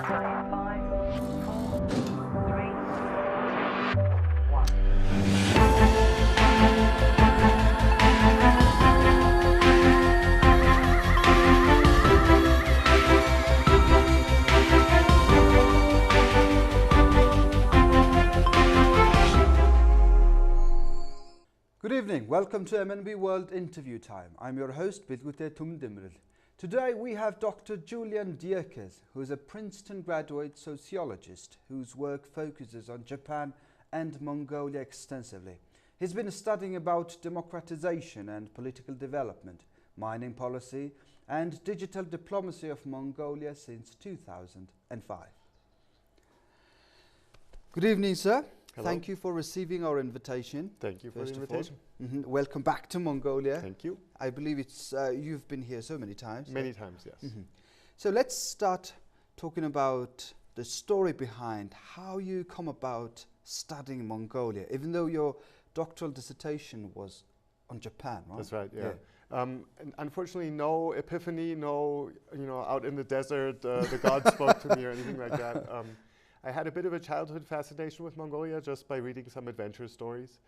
Good evening, welcome to MNB World Interview Time. I'm your host, Bilgute Tumdemiril. Today we have Dr. Julian Dierkes, who is a Princeton graduate sociologist whose work focuses on Japan and Mongolia extensively. He's been studying about democratization and political development, mining policy, and digital diplomacy of Mongolia since 2005. Good evening, sir. Hello. Thank you for receiving our invitation. Thank you for the invitation. Welcome back to Mongolia. Thank you. I believe it's you've been here so many times. Many times, yes. So let's start talking about the story behind how you come about studying Mongolia, even though your doctoral dissertation was on Japan, right? That's right, yeah. Unfortunately, no epiphany, no, out in the desert, the gods spoke to me or anything like that. I had a bit of a childhood fascination with Mongolia just by reading some adventure stories.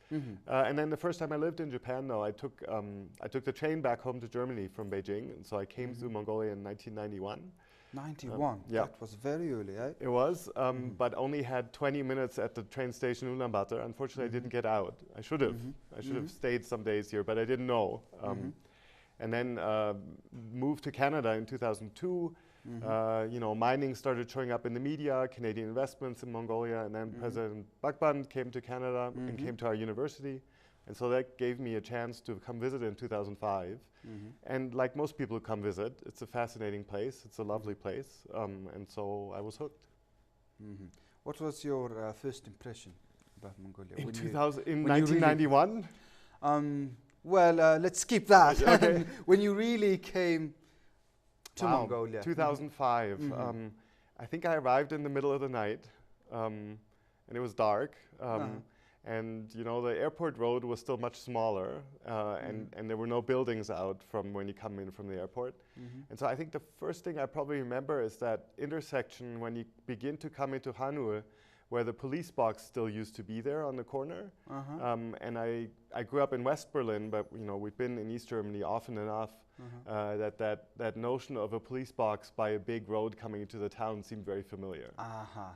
And then the first time I lived in Japan, though, I took the train back home to Germany from Beijing. And so I came to Mongolia in 1991. 91? Yeah. That was very early, eh? It was, but only had 20 minutes at the train station in Ulaanbaatar. Unfortunately, I didn't get out. I should have. I should have stayed some days here, but I didn't know. And then moved to Canada in 2002. Mining started showing up in the media, Canadian investments in Mongolia, and then President Bakban came to Canada and came to our university. And so that gave me a chance to come visit in 2005. And like most people who come visit, it's a fascinating place. It's a lovely place. And so I was hooked. What was your first impression about Mongolia? In 1991? Let's skip that. Okay. When you really came to Mongolia. 2005. I think I arrived in the middle of the night, and it was dark. And the airport road was still much smaller, and there were no buildings out from when you come in from the airport. And so I think the first thing I probably remember is that intersection when you begin to come into Hanul, where the police box still used to be there on the corner. And I grew up in West Berlin, but we've been in East Germany often enough that notion of a police box by a big road coming into the town seemed very familiar.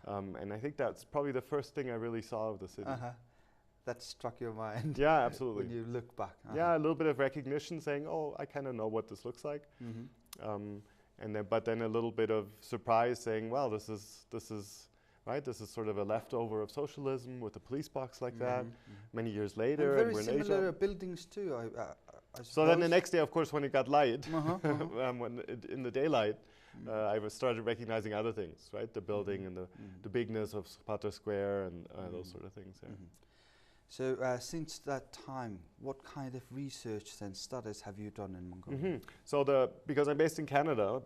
And I think that's probably the first thing I really saw of the city. That struck your mind. Yeah, absolutely. When you look back. Yeah, a little bit of recognition, saying, "Oh, I kind of know what this looks like," but then a little bit of surprise, saying, "Well, this is." Right, this is sort of a leftover of socialism with a police box like that. Many years later, and we're very in similar Asia. buildings too. I So then the next day, of course, when it got light, in the daylight, I started recognizing other things, right? The building and the bigness of Zapata Square and those sort of things. Yeah. So since that time, what kind of research and studies have you done in Mongolia? So because I'm based in Canada,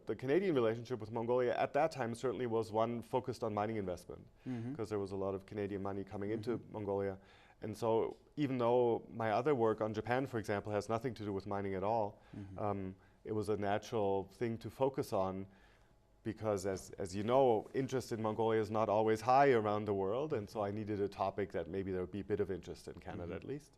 the Canadian relationship with Mongolia at that time certainly was one focused on mining investment, because there was a lot of Canadian money coming into Mongolia. And so even though my other work on Japan, for example, has nothing to do with mining at all, it was a natural thing to focus on, because as you know, interest in Mongolia is not always high around the world, and so I needed a topic that maybe there would be a bit of interest in Canada at least.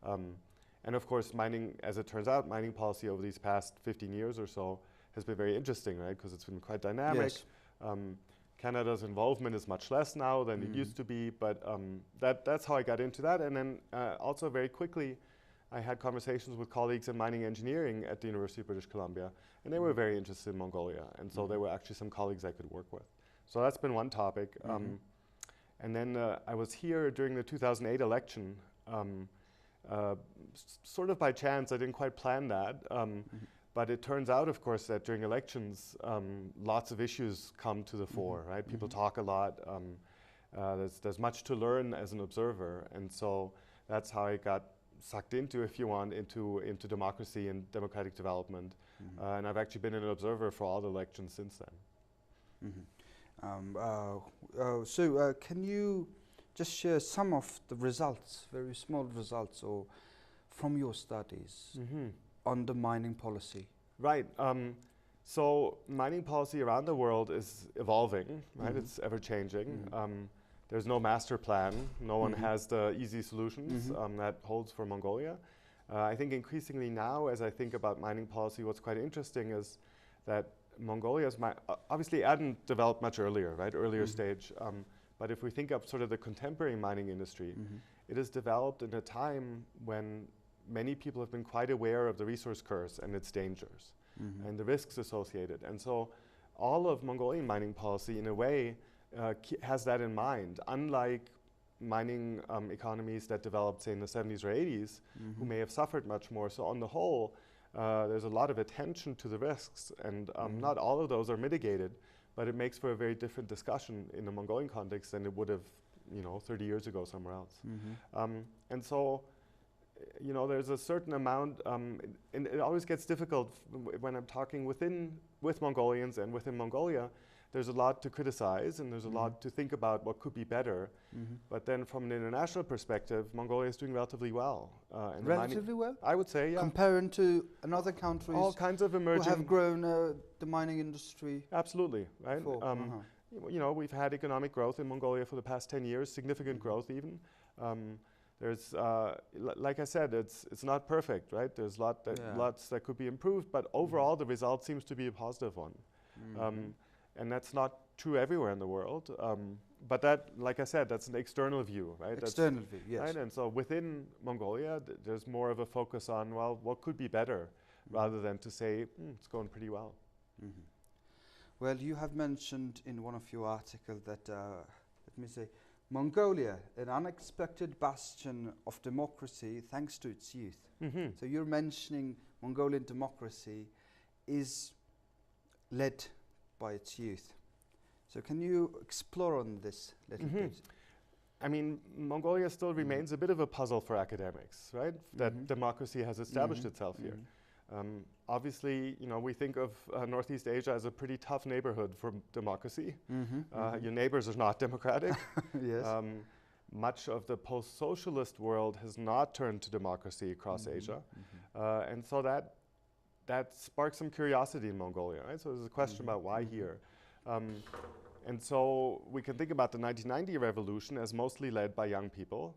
And of course, mining, as it turns out, mining policy over these past 15 years or so has been very interesting, right? Because it's been quite dynamic. Yes. Canada's involvement is much less now than it used to be, but that's how I got into that. And then also very quickly, I had conversations with colleagues in mining engineering at the University of British Columbia, and they were very interested in Mongolia, and so there were actually some colleagues I could work with. So that's been one topic. And then I was here during the 2008 election, sort of by chance. I didn't quite plan that, but it turns out, of course, that during elections, lots of issues come to the fore, right? People talk a lot. There's much to learn as an observer, and so that's how I got sucked into, if you want, into democracy and democratic development. And I've actually been an observer for all the elections since then. So can you just share some of the results, very small results, or from your studies on the mining policy? Right. So mining policy around the world is evolving, right? It's ever changing. There's no master plan. No one has the easy solutions that holds for Mongolia. I think increasingly now, as I think about mining policy, what's quite interesting is that Mongolia's obviously hadn't developed much earlier, right? Earlier stage. But if we think of sort of the contemporary mining industry, it has developed in a time when many people have been quite aware of the resource curse and its dangers and the risks associated. And so all of Mongolian mining policy, in a way, has that in mind. Unlike mining economies that developed, say, in the 70s or 80s, who may have suffered much more. So on the whole, there's a lot of attention to the risks, and not all of those are mitigated, but it makes for a very different discussion in the Mongolian context than it would have, 30 years ago somewhere else. And so, there's a certain amount, and it always gets difficult when I'm talking with Mongolians and within Mongolia. There's a lot to criticize, and there's a lot to think about what could be better. But then from an international perspective, Mongolia is doing relatively well. Relatively well? I would say, yeah. Comparing to another countries all kinds of emerging who have grown the mining industry. Absolutely, right? We've had economic growth in Mongolia for the past 10 years, significant growth even. There's, like I said, it's not perfect, right? There's lots that could be improved, but overall the result seems to be a positive one. And that's not true everywhere in the world. But that, like I said, that's an external view, right? External view, yes. Right? And so within Mongolia, there's more of a focus on, well, what could be better, rather than to say, it's going pretty well. Well, you have mentioned in one of your articles that, let me say, Mongolia, an unexpected bastion of democracy thanks to its youth. So you're mentioning Mongolian democracy is led by its youth. So can you explore on this a little bit? I mean, Mongolia still remains a bit of a puzzle for academics, right? That democracy has established itself here. Obviously, we think of Northeast Asia as a pretty tough neighborhood for democracy. Your neighbors are not democratic. Yes. Much of the post-socialist world has not turned to democracy across Asia. And so that sparks some curiosity in Mongolia, right? So there's a question about why here. And so we can think about the 1990 revolution as mostly led by young people.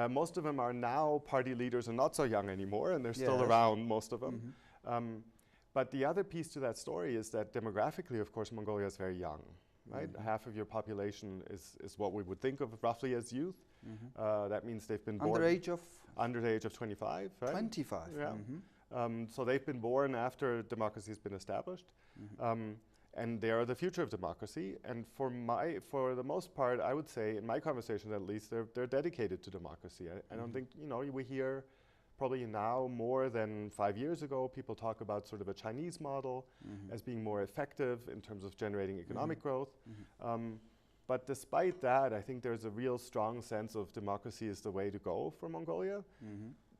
Most of them are now party leaders and not so young anymore, and they're still around, most of them. But the other piece to that story is that demographically, of course, Mongolia is very young, right? Half of your population is what we would think of roughly as youth. That means they've been born under the age of 25, right? 25. Yeah. So they've been born after democracy has been established. And they are the future of democracy. And for the most part, I would say, in my conversations at least, they're dedicated to democracy. I don't think, we hear probably now more than 5 years ago, people talk about sort of a Chinese model as being more effective in terms of generating economic growth. But despite that, I think there's a real strong sense of democracy is the way to go for Mongolia.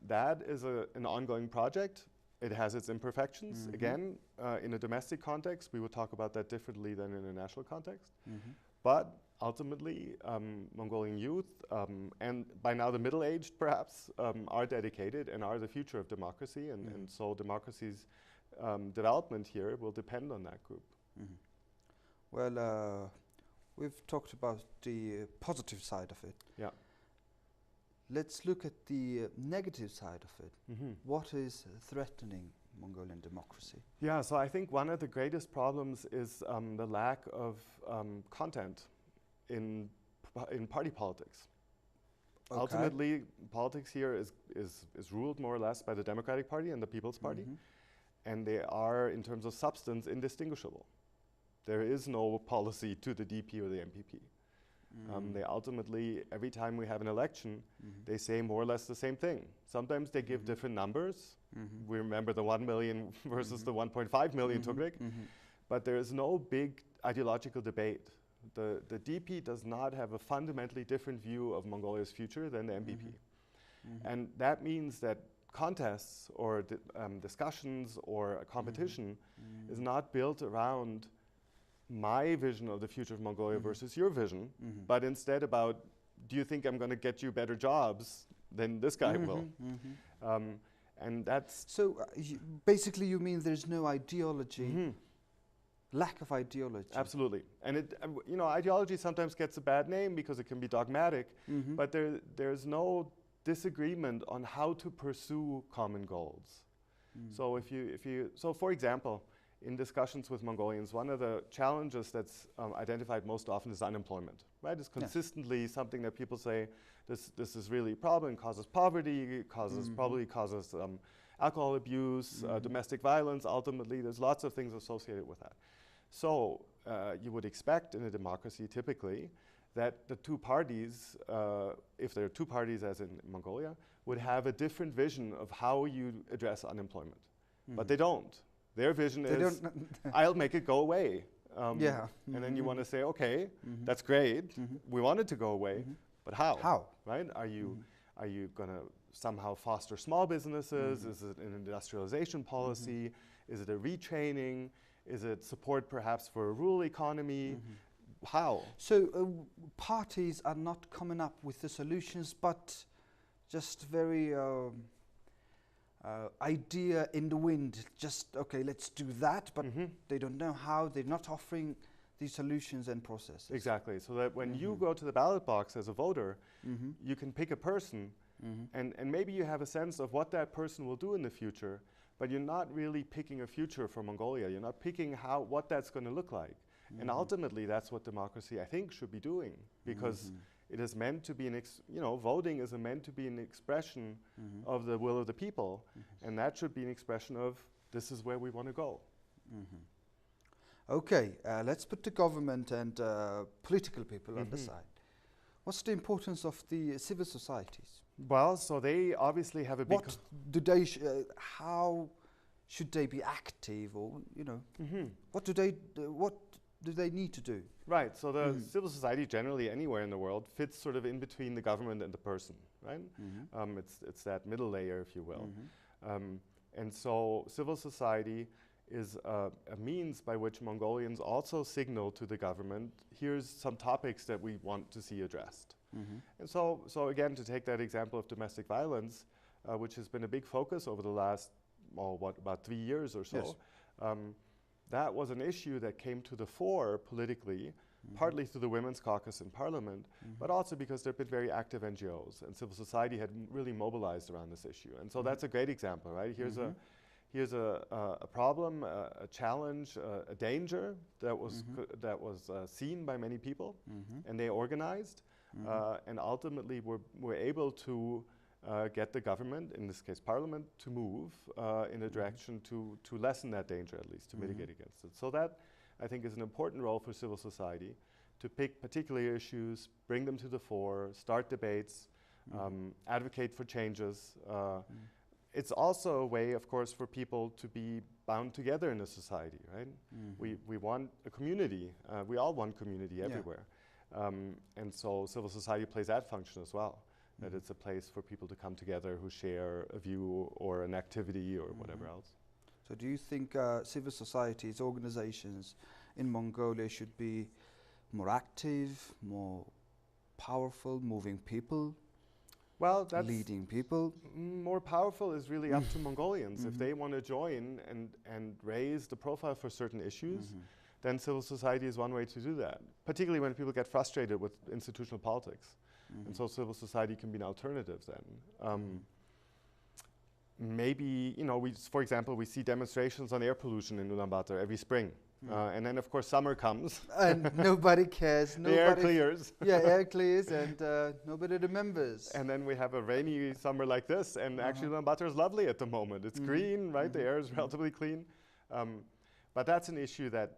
That is an ongoing project. It has its imperfections. Again, in a domestic context, we would talk about that differently than in a national context. But ultimately, Mongolian youth, and by now the middle-aged perhaps, are dedicated and are the future of democracy. And so democracy's development here will depend on that group. Well, we've talked about the positive side of it. Yeah. Let's look at the negative side of it. What is threatening Mongolian democracy? Yeah, so I think one of the greatest problems is the lack of content in party politics. Okay. Ultimately, politics here is ruled more or less by the Democratic Party and the People's Party, and they are, in terms of substance, indistinguishable. There is no policy to the DP or the MPP. They ultimately, every time we have an election, they say more or less the same thing. Sometimes they give different numbers. We remember the 1 million versus the 1.5 million Tugrik. But there is no big ideological debate. The DP does not have a fundamentally different view of Mongolia's future than the MPP. And that means that contests or discussions or a competition is not built around my vision of the future of Mongolia versus your vision, but instead about, do you think I'm going to get you better jobs than this guy will? And that's... So basically you mean there's no ideology lack of ideology. Absolutely. And it, ideology sometimes gets a bad name because it can be dogmatic, but there's no disagreement on how to pursue common goals. So so for example, in discussions with Mongolians, one of the challenges that's identified most often is unemployment, right? It's consistently something that people say, this is really a problem, causes poverty, probably causes alcohol abuse, domestic violence, ultimately. There's lots of things associated with that. So you would expect in a democracy typically that the two parties, if there are two parties as in Mongolia, would have a different vision of how you address unemployment. But they don't. Their vision is, I'll make it go away. And then you want to say, okay, that's great. We want it to go away, but how? How? Right? Are you going to somehow foster small businesses? Is it an industrialization policy? Is it a retraining? Is it support perhaps for a rural economy? How? So parties are not coming up with the solutions, but just very idea in the wind. Just, okay, let's do that, but they don't know how. They're not offering these solutions and processes. Exactly. So that when you go to the ballot box as a voter, you can pick a person, and maybe you have a sense of what that person will do in the future, but you're not really picking a future for Mongolia. You're not picking what that's going to look like. And ultimately, that's what democracy, I think, should be doing, because it is meant to be voting is meant to be an expression of the will of the people, and that should be an expression of this is where we want to go. Okay, let's put the government and political people on the side. What's the importance of the civil societies? Well, so they obviously have a big. What do they? How should they be active, or what do they need to do? Right. So the civil society, generally anywhere in the world, fits sort of in between the government and the person, right? It's that middle layer, if you will. And so civil society is a means by which Mongolians also signal to the government, here's some topics that we want to see addressed. And so again, to take that example of domestic violence, which has been a big focus over the last, about 3 years or so, that was an issue that came to the fore politically, partly through the Women's Caucus in Parliament, but also because there have been very active NGOs, and civil society had really mobilized around this issue. And so that's a great example, right? Here's a problem, a challenge, a danger that was seen by many people, and they organized, and ultimately were able to get the government, in this case Parliament, to move in a direction to lessen that danger, at least to mitigate against it. So that, I think, is an important role for civil society, to pick particular issues, bring them to the fore, start debates, advocate for changes. It's also a way, of course, for people to be bound together in a society, right? We want a community. We all want community everywhere. And so civil society plays that function as well, that it's a place for people to come together who share a view or an activity or whatever else. So do you think civil societies, organizations in Mongolia should be more active, more powerful, moving people? Well, that's leading people. More powerful is really up to Mongolians. If they want to join and raise the profile for certain issues, then civil society is one way to do that, particularly when people get frustrated with institutional politics. And so civil society can be an alternative then. Maybe, for example, we see demonstrations on air pollution in Ulaanbaatar every spring. And then, of course, summer comes. And nobody cares. The air clears. Yeah, air clears and nobody remembers. And then we have a rainy summer like this. And actually, Ulaanbaatar is lovely at the moment. It's green, right? The air is relatively clean. But that's an issue that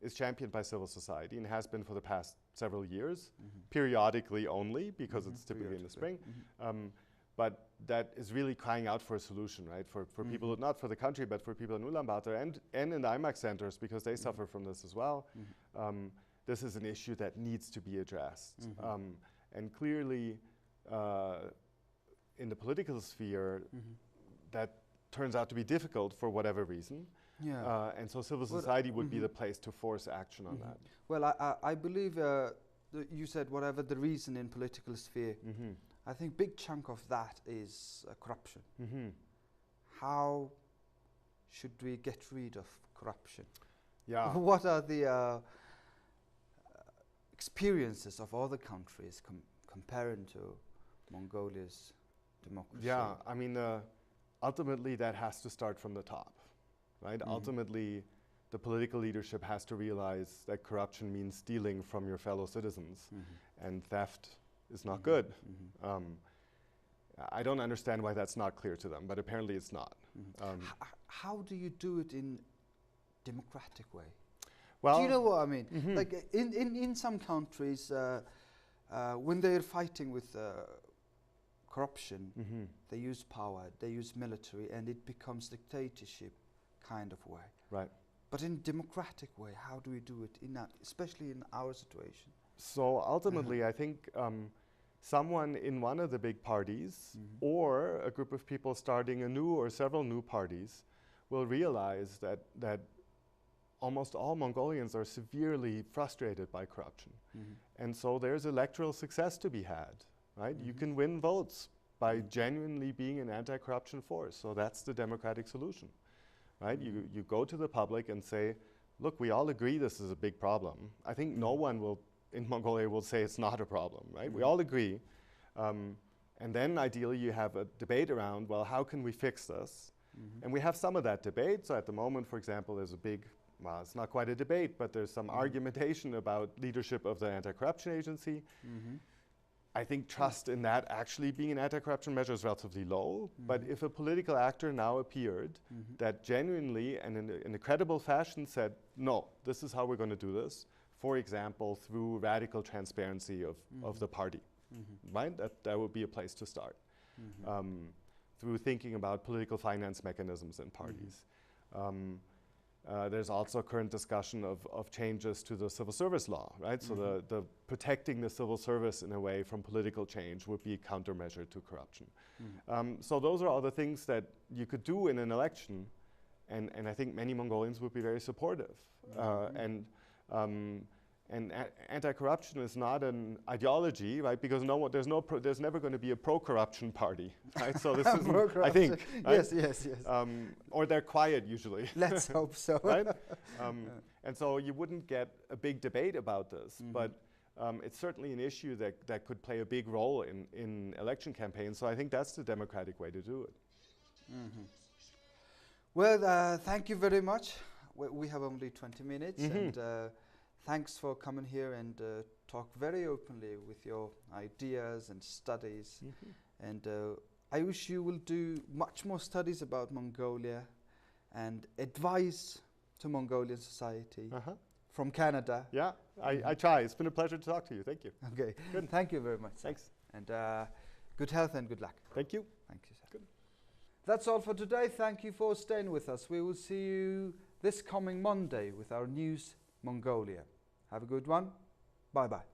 is championed by civil society and has been for the past several years, periodically only, because it's typically in the spring. But that is really crying out for a solution, right? For people, not for the country, but for people in Ulaanbaatar and in the IMAC centers, because they suffer from this as well. This is an issue that needs to be addressed. And clearly, in the political sphere, that turns out to be difficult for whatever reason. And so civil society would be the place to force action on that. Well, I believe you said whatever the reason in political sphere, I think big chunk of that is corruption. How should we get rid of corruption? Yeah. What are the experiences of other countries comparing to Mongolia's democracy? Yeah, I mean, ultimately that has to start from the top, right? Ultimately, the political leadership has to realize that corruption means stealing from your fellow citizens, and theft is not good. I don't understand why that's not clear to them, but apparently it's not. How do you do it in democratic way? Well, do you know what I mean? Like in some countries, when they're fighting with corruption, they use power, they use military, and it becomes dictatorship kind of way. Right. But in democratic way, how do we do it, especially in our situation? So ultimately, I think someone in one of the big parties or a group of people starting a new or several new parties will realize that almost all Mongolians are severely frustrated by corruption. And so there's electoral success to be had, right? You can win votes by genuinely being an anti-corruption force. So that's the democratic solution, right? You go to the public and say, look, we all agree this is a big problem. I think no one in Mongolia will say it's not a problem, right? We all agree. And then ideally you have a debate around, well, how can we fix this? And we have some of that debate. So at the moment, for example, there's a big, well, it's not quite a debate, but there's some argumentation about leadership of the anti-corruption agency. I think trust in that actually being an anti-corruption measure is relatively low. But if a political actor now appeared that genuinely and in a credible fashion said, no, this is how we're going to do this, for example, through radical transparency of the party, right? That would be a place to start. Through thinking about political finance mechanisms in parties. There's also current discussion of changes to the civil service law, right? So the protecting the civil service in a way from political change would be a countermeasure to corruption. So those are all the things that you could do in an election, and I think many Mongolians would be very supportive. And anti-corruption is not an ideology, right? Because there's never going to be a pro-corruption party, right? So this is, I think, right? Yes. Or they're quiet usually. Let's hope so. Right? And so you wouldn't get a big debate about this, but it's certainly an issue that could play a big role in election campaigns. So I think that's the democratic way to do it. Well, thank you very much. We have only 20 minutes, and thanks for coming here and talk very openly with your ideas and studies. And I wish you will do much more studies about Mongolia and advice to Mongolian society from Canada. Yeah, I try. It's been a pleasure to talk to you. Thank you. Okay, good. Thank you very much. Thanks. And good health and good luck. Thank you. Thank you, sir. Good. That's all for today. Thank you for staying with us. We will see you this coming Monday with our news Mongolia. Have a good one. Bye-bye.